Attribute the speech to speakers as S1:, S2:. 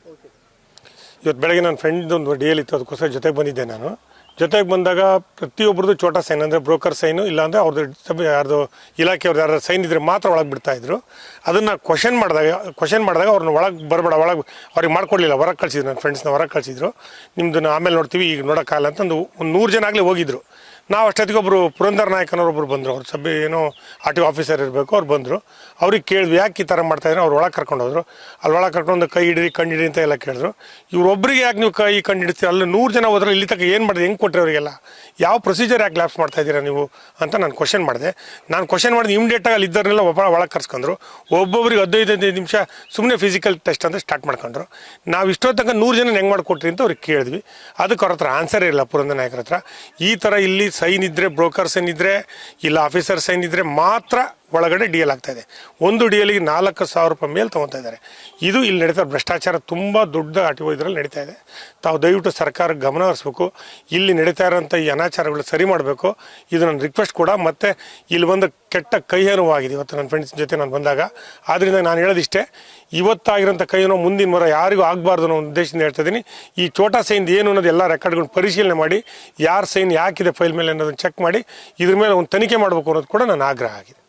S1: ಇವತ್ತು ಬೆಳಗ್ಗೆ ನನ್ನ ಫ್ರೆಂಡ್ ಒಂದು ಡೀಲ್ ಇತ್ತು, ಅದಕ್ಕೋಸ್ಕರ ಜೊತೆಗೆ ಬಂದಿದ್ದೆ ನಾನು. ಜೊತೆಗೆ ಬಂದಾಗ ಪ್ರತಿಯೊಬ್ಬರದ್ದು ಛೋಟಾ ಸೈನ್ ಅಂದರೆ ಬ್ರೋಕರ್ ಸೈನು, ಇಲ್ಲಾಂದರೆ ಅವ್ರದ್ದು ಯಾರ್ದು ಇಲಾಖೆಯವ್ರದ್ದು ಯಾರು ಸೈನ್ ಇದ್ದರೆ ಮಾತ್ರ ಒಳಗೆ ಬಿಡ್ತಾಯಿದ್ರು. ಅದನ್ನು ಕ್ವಶನ್ ಮಾಡಿದಾಗ ಅವ್ರನ್ನ ಒಳಗೆ ಬರಬೇಡ, ಒಳಗೆ ಅವ್ರಿಗೆ ಮಾಡ್ಕೊಡ್ಲಿಲ್ಲ, ಹೊರಗೆ ಕಳಿಸಿದ್ರು. ನನ್ನ ಫ್ರೆಂಡ್ಸ್ನ ಹೊರಗೆ ಕಳಿಸಿದ್ರು. ನಿಮ್ಮದನ್ನು ಆಮೇಲೆ ನೋಡ್ತೀವಿ, ಈಗ ನೋಡೋಕ್ಕಾಗಲ್ಲ ಅಂತಂದು ಒಂದು 100 ಜನ ಆಗಲೇ ಹೋಗಿದ್ರು. ನಾವು ಅಷ್ಟೊತ್ತಿಗೆ ಒಬ್ಬರು ಪುರಂದರ್ ನಾಯಕನವ್ರೊಬ್ಬರು ಬಂದರು. ಅವ್ರು ಏನೋ RTO ಆಫೀಸರ್ ಇರಬೇಕು, ಅವ್ರು ಬಂದರು. ಅವ್ರಿಗೆ ಕೇಳಿದ್ವಿ ಯಾಕೆ ಈ ಥರ ಮಾಡ್ತಾಯಿದ್ರು. ಅವ್ರು ಒಳಗೆ ಕರ್ಕೊಂಡೋದ್ರು. ಅಲ್ಲಿ ಒಳಗೆ ಕರ್ಕೊಂಡು ಕೈ ಹಿಡಿರಿ ಕಣ್ಣು ಹಿಡಿರಿ ಅಂತ ಎಲ್ಲ ಕೇಳಿದ್ರು. ಇವ್ರೊಬ್ಬರಿಗೆ ಯಾಕೆ ನೀವು ಕೈ ಕಣ್ಣು ಹಿಡಿತೀರಿ, ಅಲ್ಲಿ 100 ಜನ ಹೋದ್ರೆ ಇಲ್ಲಿ ತನಕ ಏನು ಮಾಡಿದೆ, ಹೆಂಗೆ ಕೊಟ್ಟರೆ ಅವರಿಗೆಲ್ಲ, ಯಾವ ಪ್ರೊಸೀಜರ್ ಯಾಕೆ ಲ್ಯಾಪ್ಸ್ ಮಾಡ್ತಾಯಿದ್ದೀರಾ ನೀವು ಅಂತ ನಾನು ಕ್ವಶನ್ ಮಾಡಿದೆ. ಇಮಿಡಿಯೇಟಾಗಿ ಅಲ್ಲಿ ಇದ್ದವ್ರನ್ನೆಲ್ಲ ಒಳಗೆ ಕರ್ಸ್ಕೊಂಡ್ರು. ಒಬ್ಬೊಬ್ರಿಗೆ 15 ನಿಮಿಷ ಸುಮ್ಮನೆ ಫಿಸಿಕಲ್ ಟೆಸ್ಟ್ ಅಂತ ಸ್ಟಾರ್ಟ್ ಮಾಡ್ಕೊಂಡ್ರು. ನಾವು ಇಷ್ಟೊತ್ತು ತನಕ 100 ಜನ ಹೆಂಗೆ ಮಾಡಿಕೊಟ್ರಿ ಅಂತ ಅವ್ರಿಗೆ ಕೇಳಿದ್ವಿ. ಅದಕ್ಕೆ ಅವ್ರ ಹತ್ರ ಆನ್ಸರ್ ಇರಲಿಲ್ಲ ಪುರಂದರ್ ನಾಯಕರ ಹತ್ರ. ಈ ಥರ ಇಲ್ಲಿ ಸೈನ್ ಇದ್ದರೆ, ಬ್ರೋಕರ್ ಸೈನ್ ಇದ್ದರೆ, ಇಲ್ಲ ಆಫೀಸರ್ ಸೈನ್ ಇದ್ದರೆ ಮಾತ್ರ ಒಳಗಡೆ DL ಆಗ್ತಾಯಿದೆ. ಒಂದು DLಗೆ 4,000 ರೂಪಾಯಿ ಮೇಲೆ ತೊಗೊತಾ ಇದ್ದಾರೆ. ಇದು ಇಲ್ಲಿ ನಡೀತಾ ಭ್ರಷ್ಟಾಚಾರ ತುಂಬ ದೊಡ್ಡ RTO ಇದರಲ್ಲಿ ನಡೀತಾ ಇದೆ. ತಾವು ದಯವಿಟ್ಟು ಸರ್ಕಾರಕ್ಕೆ ಗಮನ ಹರಿಸ್ಬೇಕು. ಇಲ್ಲಿ ನಡೀತಾ ಇರೋಂಥ ಈ ಅನಾಚಾರಗಳು ಸರಿ ಮಾಡಬೇಕು. ಇದು ನನ್ನ ರಿಕ್ವೆಸ್ಟ್ ಕೂಡ. ಮತ್ತು ಇಲ್ಲಿ ಒಂದು ಕೆಟ್ಟ ಕೈ ಅನುವಾಗಿದೆ ಇವತ್ತು ನನ್ನ ಫ್ರೆಂಡ್ಸ್ ಜೊತೆ ನಾನು ಬಂದಾಗ. ಆದ್ದರಿಂದ ನಾನು ಹೇಳೋದಿಷ್ಟೇ, ಇವತ್ತಾಗಿರೋಂಥ ಕೈ ಅನುವು ಮುಂದಿನ ಮರ ಯಾರಿಗೂ ಆಗಬಾರ್ದು ಅನ್ನೋ ಉದ್ದೇಶದಿಂದ ಹೇಳ್ತಾ ಇದ್ದೀನಿ. ಈ ಛೋಟಾ ಸೈನ್ ಏನು ಅನ್ನೋದು ಎಲ್ಲ ರೆಕಾರ್ಡ್ಗಳನ್ನ ಪರಿಶೀಲನೆ ಮಾಡಿ, ಯಾರು ಸೈನ್ ಯಾಕಿದೆ ಫೈಲ್ ಮೇಲೆ ಅನ್ನೋದನ್ನು ಚೆಕ್ ಮಾಡಿ, ಇದ್ರ ಮೇಲೆ ಒಂದು ತನಿಖೆ ಮಾಡಬೇಕು ಅನ್ನೋದು ಕೂಡ ನನ್ನ ಆಗ್ರಹ ಆಗಿದೆ.